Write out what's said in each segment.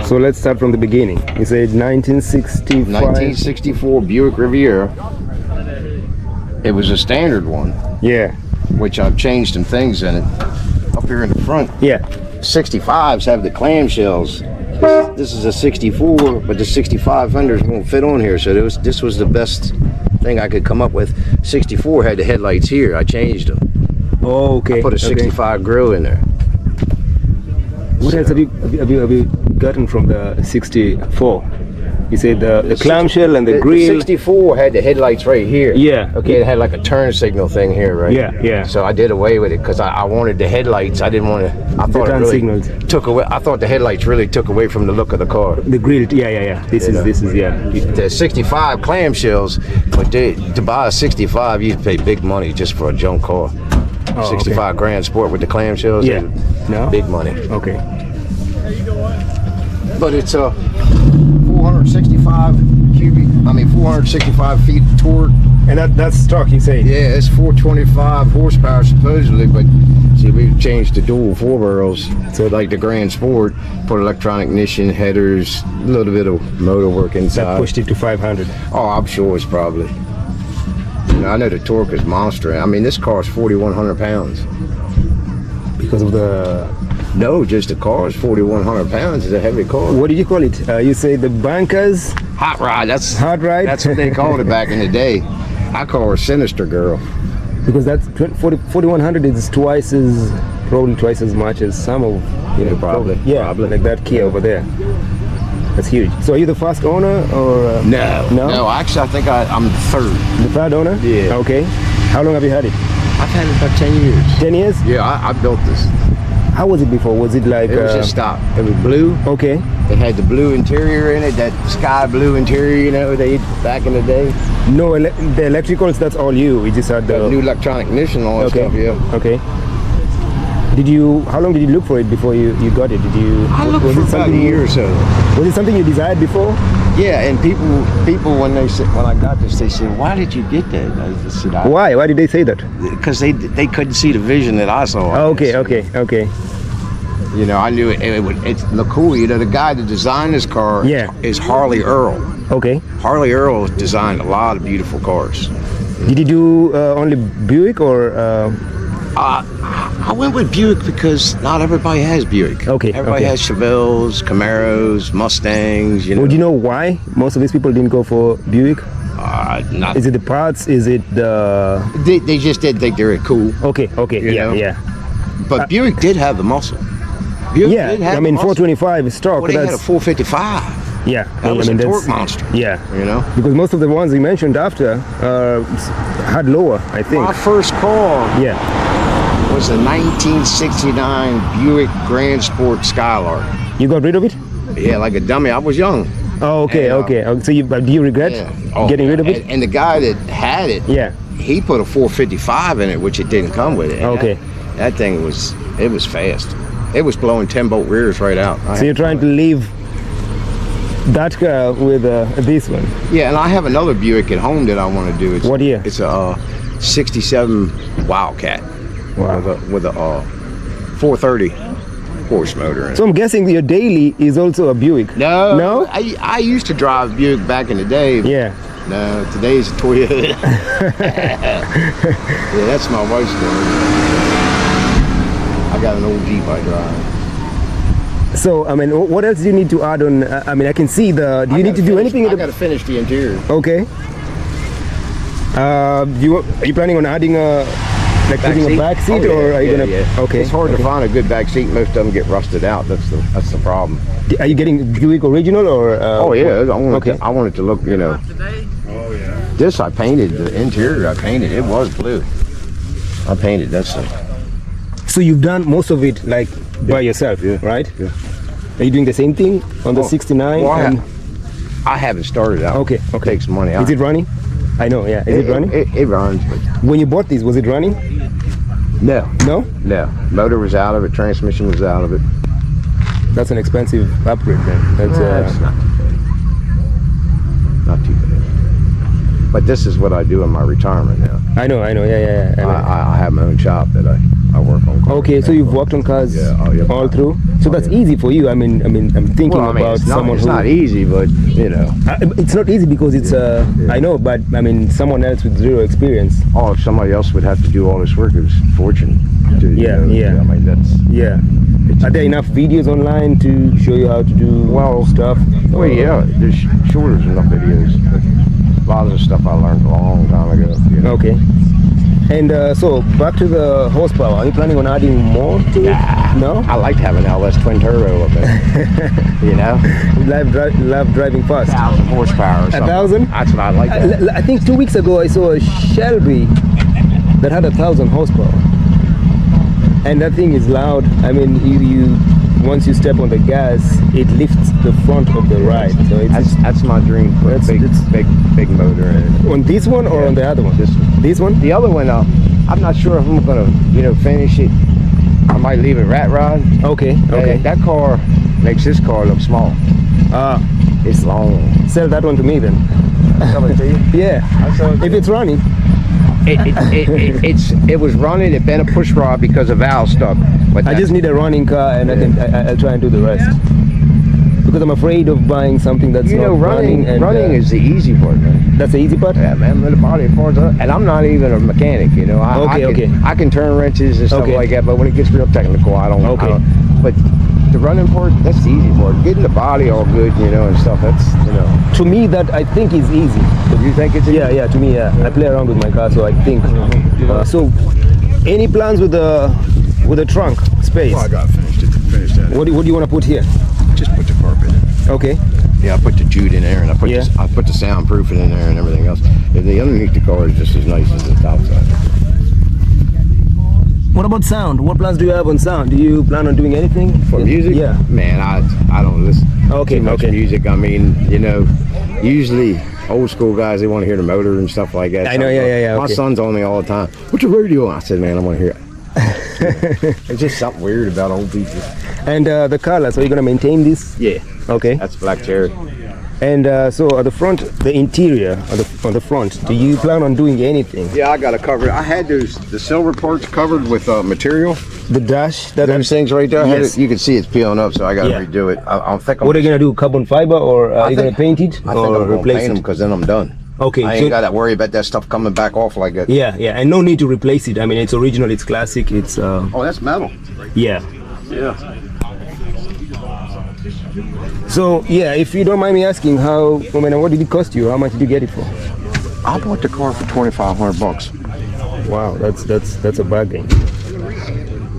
So let's start from the beginning. You said 1965. 1964 Buick Riviera. It was a standard one. Yeah. Which I've changed some things in it. Up here in the front. Yeah. 65s have the clamshells. This is a 64, but the 6500s won't fit on here. So this was the best thing I could come up with. 64 had the headlights here. I changed them. Oh, okay. I put a 65 grill in there. What else have you gotten from the 64? You said the clamshell and the grill. The 64 had the headlights right here. Yeah. Okay, it had like a turn signal thing here, right? Yeah, yeah. So I did away with it because I wanted the headlights. I didn't want to. I thought it really took away. I thought the headlights really took away from the look of the car. The grill. Yeah. This is yeah. The 65 clamshells, but to buy a 65, you pay big money just for a junk car. 65 grand sport with the clamshells. Yeah. No. Big money. Okay. But it's a 465 feet torque. And that's stock, you say? Yeah, it's 425 horsepower supposedly, but see, we've changed the dual 4 barrels. So like the Grand Sport, put electronic ignition, headers, a little bit of motor work inside. That pushed it to 500. Oh, I'm sure it's probably. You know, I know the torque is monster. I mean, this car is 4,100 pounds. Because of the... No, just the car is 4,100 pounds. It's a heavy car. What did you call it? You say the bankers? Hot rod. That's hot ride. That's what they called it back in the day. I call her Sinister Girl. Because that's 4,100 is probably twice as much as some of probably. Probably like that Kia over there. That's huge. So are you the first owner or? No. Actually, I think I'm the third. The third owner? Yeah. Okay. How long have you had it? I've had it about 10 years. 10 years? Yeah, I built this. How was it before? Was it like... It was just stock. It was blue. Okay. It had the blue interior in it, that sky blue interior, you know, they back in the day. No, the electricals, that's all you. We just had the... new electronic ignition and all that stuff, yeah. Okay. How long did you look for it before you got it? I looked for about a year or so. Was it something you desired before? Yeah, and people when I got this, they said, "Why did you get that?" I said, Why? Why did they say that? Because they couldn't see the vision that I saw. Oh, okay. You know, I knew it would look cool. You know, the guy that designed this car is Harley Earl. Okay. Harley Earl designed a lot of beautiful cars. Did you do only Buick or? I went with Buick because not everybody has Buick. Okay. Everybody has Chevelles, Camaros, Mustangs. You know. Would you know why most of these people didn't go for Buick? Not. Is it the parts? Is it the? They just didn't think they were cool. Okay. Yeah. But Buick did have the muscle. Buick did have 425 stock. Well, they had a 455. Yeah, that was a torque monster. Yeah, you know, because most of the ones you mentioned after had lower, I think. My first car. Yeah. Was a 1969 Buick Grand Sport Skylark. You got rid of it? Yeah, like a dummy. I was young. Oh, okay. So do you regret getting rid of it? And the guy that had it, he put a 455 in it, which it didn't come with it. Okay. That thing was fast. It was blowing 10-bolt rears right out. So you're trying to leave that car with this one? Yeah, and I have another Buick at home that I want to do. What year? It's a 67 Wildcat. Wow. With a 430 horse motor in it. So I'm guessing your daily is also a Buick. No? I used to drive Buick back in the day. Yeah. No, today's a Toyota. Yeah, that's my wife's car. I got an old Jeep I drive. So, I mean, what else do you need to add on? I mean, I can see do you need to do anything? I got to finish the interior. Okay. Are you planning on adding putting a back seat, or are you gonna? Okay. It's hard to find a good back seat. Most of them get rusted out. That's the problem. Are you getting Buick original or? Oh yeah. I want it to look, you know. Oh yeah. This I painted. The interior I painted. It was blue. I painted that stuff. So you've done most of it like by yourself, right? Yeah. Are you doing the same thing on the 69? Well, I haven't started out. Okay. It takes money out. Is it running? I know, yeah. Is it running? It runs. But when you bought this, was it running? No. No? No. Motor was out of it. Transmission was out of it. That's an expensive upgrade then. That's not too bad. But this is what I do in my retirement now. I know, yeah. I have my own shop that I work on cars. Okay, so you've worked on cars all through. So that's easy for you. I mean, I'm thinking about someone it's who. not easy, but you know. It's not easy because it's. I know, but I mean, someone else with zero experience. Oh, if somebody else would have to do all this work, it was fortunate. Yeah. I mean, that's. Yeah. Are there enough videos online to show you how to do stuff? Well, yeah, there's enough videos. But a lot of the stuff I learned a long time ago. You know? Okay. And so back to the horsepower. Are you planning on adding more to it? No. I like having LS twin turbo up there. You know, Love driving fast. 1,000 horsepower. Or something. 1,000? That's what I like. I think 2 weeks ago I saw a Shelby that had 1,000 horsepower, and that thing is loud. I mean, you once you step on the gas, it lifts the front of the ride. So that's my dream. Put big motor in it. On this one or on the other one? This one? The other one, I'm not sure if I'm gonna, finish it. I might leave it rat rod. Okay. That car makes this car look small. It's long. Sell that one to me then. Sell it to you? Yeah. If it's running. It was running. It been a push rod because the valve stuck. But I just need a running car, and I'll try and do the rest. Because I'm afraid of buying something that's not running. And, running is the easy part, man. That's the easy part. Yeah, man. Let the body parts up. And I'm not even a mechanic, I can turn wrenches and stuff like that, but when it gets real technical, I don't. Okay. But the running part, that's the easy part. Getting the body all good, and stuff. That's To me, that I think is easy. You think it's easy? Yeah. To me, I play around with my car, so I think. So, any plans with the trunk space? Well, I got finished that. What do you want to put here? Just put the carpet in. Okay. Yeah, I put the jute in there, and I put the soundproofing in there and everything else. And the underneath the car is just as nice as the top side. What about sound? What plans do you have on sound? Do you plan on doing anything for music? Yeah. Man, I don't listen too much music. I mean, usually old school guys, they want to hear the motor and stuff like that. I know, yeah. My son's on me all the time. What's your radio on? I said, man, I want to hear it. It's just something weird about old people. And the color, so you're gonna maintain this? Yeah. Okay. That's black cherry. And so at the front, the interior on the front, do you plan on doing anything? Yeah, I got to cover it. I had the silver parts covered with material. The dash, those things right there. Yes. You can see it's peeling up, so I got to redo it. I'm thinking. What are you gonna do? Carbon fiber, or are you gonna paint it? I think I'm gonna paint them because then I'm done. Okay. I ain't got to worry about that stuff coming back off like that. Yeah, and no need to replace it. I mean, it's original, it's classic, it's. Oh, that's metal. Yeah. Yeah. So if you don't mind me asking, what did it cost you? How much did you get it for? I bought the car for $2,500. Wow, that's a bargain.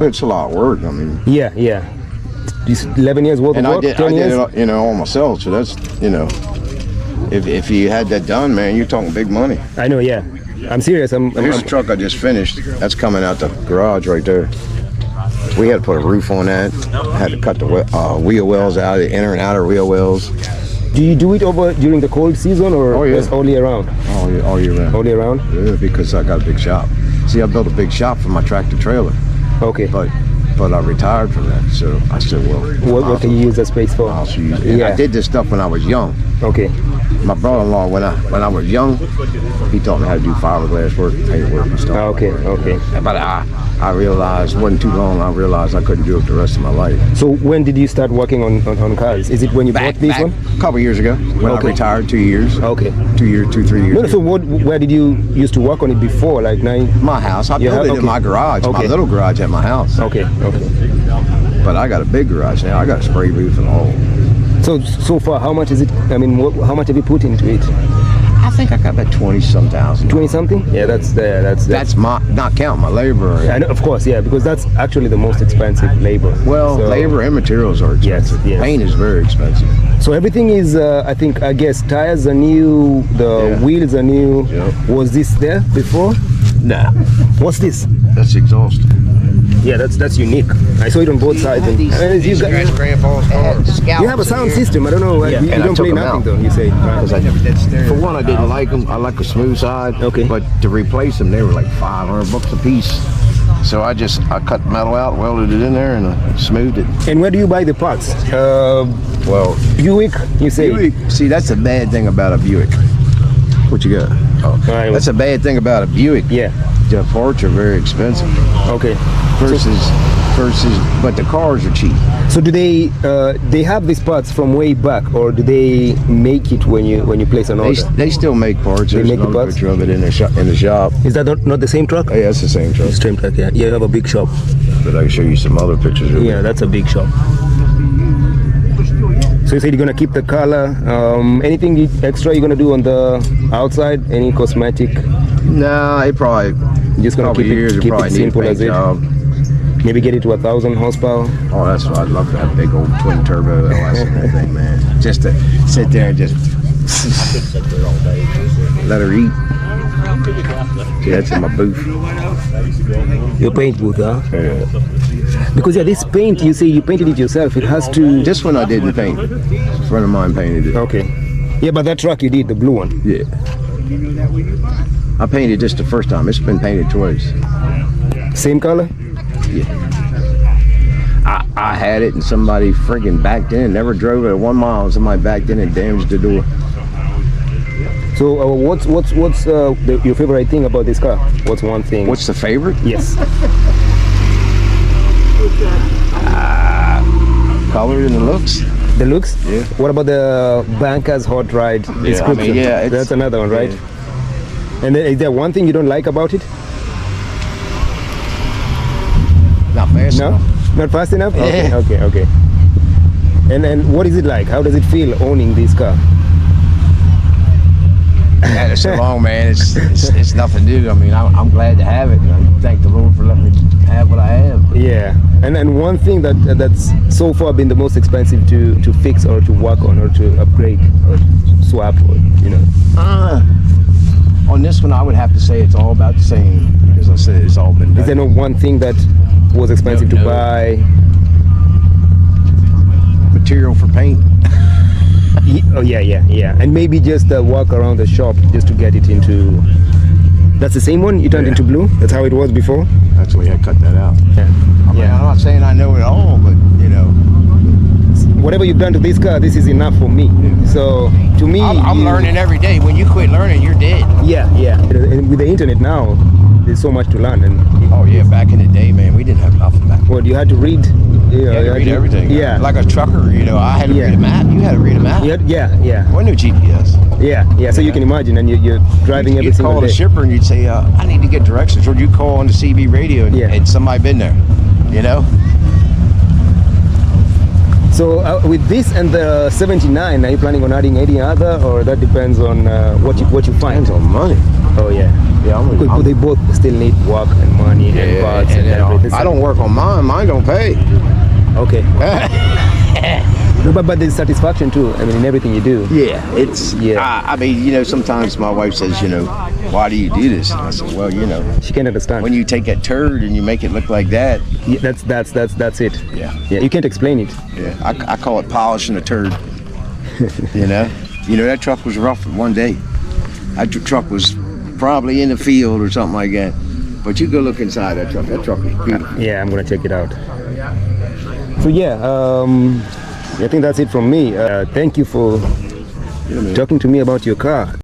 It's a lot of work. I mean. Yeah. This 11 years worth of work. I did it, all myself. So that's, if you had that done, man, you're talking big money. I know. Yeah. I'm serious. Here's the truck I just finished. That's coming out the garage right there. We had to put a roof on that. Had to cut the wheel wells out, the inner and outer wheel wells. Do you do it over during the cold season or just all year round? All year round. All year round? Yeah, because I got a big shop. See, I built a big shop for my tractor trailer. Okay. But I retired from that, so I said, well. What can you use that space for? I did this stuff when I was young. Okay. My brother-in-law, when I was young, he taught me how to do fiberglass work, paint work and stuff. Okay. But I realized, it wasn't too long, I realized I couldn't do it the rest of my life. So when did you start working on cars? Is it when you bought this one? A couple years ago, when I retired, 2 years. Okay. 3 years. No, so where did you used to work on it before? Like my house. I built it in my garage, my little garage at my house. Okay. But I got a big garage now. I got a spray booth and all. So far, how much is it? I mean, how much have you put into it? I think I got about 20-some thousand. 20-something? Yeah, that's not counting my labor. I know, of course, yeah, because that's actually the most expensive labor. Well, labor and materials are expensive. Yes. Paint is very expensive. So everything is, I guess, tires are new, the wheels are new. Yep. Was this there before? Nah. What's this? That's exhaust. Yeah, that's unique. I saw it on both sides. You have a sound system. I don't know. You don't play nothing though. You say. Right. For one, I didn't like them. I like a smooth side. Okay. But to replace them, they were like $500 a piece. So I cut metal out, welded it in there, and I smoothed it. And where do you buy the parts? Well, Buick. You say. Buick. See, that's the bad thing about a Buick. What you got? Oh, right, that's a bad thing about a Buick. Yeah. the parts are very expensive Okay. versus, but the cars are cheap. So do they have these parts from way back, or do they make it when you place an order? They still make parts. There's make the another parts? picture of it in the shop. Is that not the same truck? Yeah, it's the same truck. Same truck, yeah. Yeah, you have a big shop. But I can show you some other pictures of Yeah, it. that's a big shop. So you said you're gonna keep the color. Anything extra you're gonna do on the outside? Any cosmetic? Nah, it probably Just gonna couple keep years it, it keep probably it need a simple paint as it. job. Maybe get it to 1,000 horsepower. Oh, that's what I'd love to have. Big old twin turbo LS and that thing, man. Just to sit there and just let her eat. See, that's in my booth. Your paint booth, huh? Yeah. Because yeah, this paint, you say you painted it yourself. It has to. This one I didn't paint. A friend of mine painted it. Okay. Yeah, but that truck you did, the blue one. Yeah. I painted this the first time. It's been painted twice. Same color? Yeah. I had it and somebody friggin' backed in. Never drove it at 1 mile. Somebody backed in and damaged the door. So what's your favorite thing about this car? What's one thing? What's the favorite? Yes. Color and the looks. The looks? Yeah. What about the Banker's Hot Ride description? yeah, it's- That's another one, right? Yeah. And then, is there one thing you don't like about it? Not fast No? enough. Not fast enough? Yeah. Okay. And what is it like? How does it feel owning this car? Man, it's so long, man. It's nothing new. I mean, I'm glad to have it. And I thank the Lord for letting me have what I have. Yeah. And one thing that's so far been the most expensive to fix or to work on or to upgrade or swap, or, you know. On this one, I would have to say it's all about the same because I said it's all been done. Is there no one thing that was expensive to No. buy? Material for paint. Oh yeah. And maybe just walk around the shop just to get it into. That's the same one you turned Yeah. into blue. That's how it was before. Actually, I cut that out. Yeah. I mean, I'm not saying I know it all, but you know, Whatever you've done to this car, this is enough for me. So to me, I'm learning every day. When you quit learning, you're dead. Yeah. And with the internet now, there's so much to learn. And Oh yeah, back in the day, man, we didn't have nothing back. well, you had to read. You had to read everything. Yeah. Like a trucker, you know, I had to Yeah. read a map. You had to read a map. Yeah. Wasn't no GPS. Yeah. So you can imagine, and you're driving every You'd single call the day. shipper and you'd say, I need to get directions. Or you'd call on the CB radio and, Yeah. and somebody been there, you know? So with this and the 79, are you planning on adding any other, or that depends on what you find? Depends on money. Oh yeah. Yeah, Because they both still need work and money and parts and everything. I don't work on mine. Mine don't pay. Okay. No, but there's satisfaction too. I mean, in everything you do. Yeah, it's. Yeah. I mean, you know, sometimes my wife says, you know, why do you do this? And I said, well, you know, She can understand. when you take that turd and you make it look like that, Yeah, that's it. Yeah. Yeah, you can't explain it. yeah, I call it polishing a turd. You know, that truck was rough one day. That truck was probably in the field or something like that. But you go look inside that truck. That truck is beautiful. Yeah, I'm gonna check it out. So yeah, I think that's it from me. Thank you for talking to me about your car.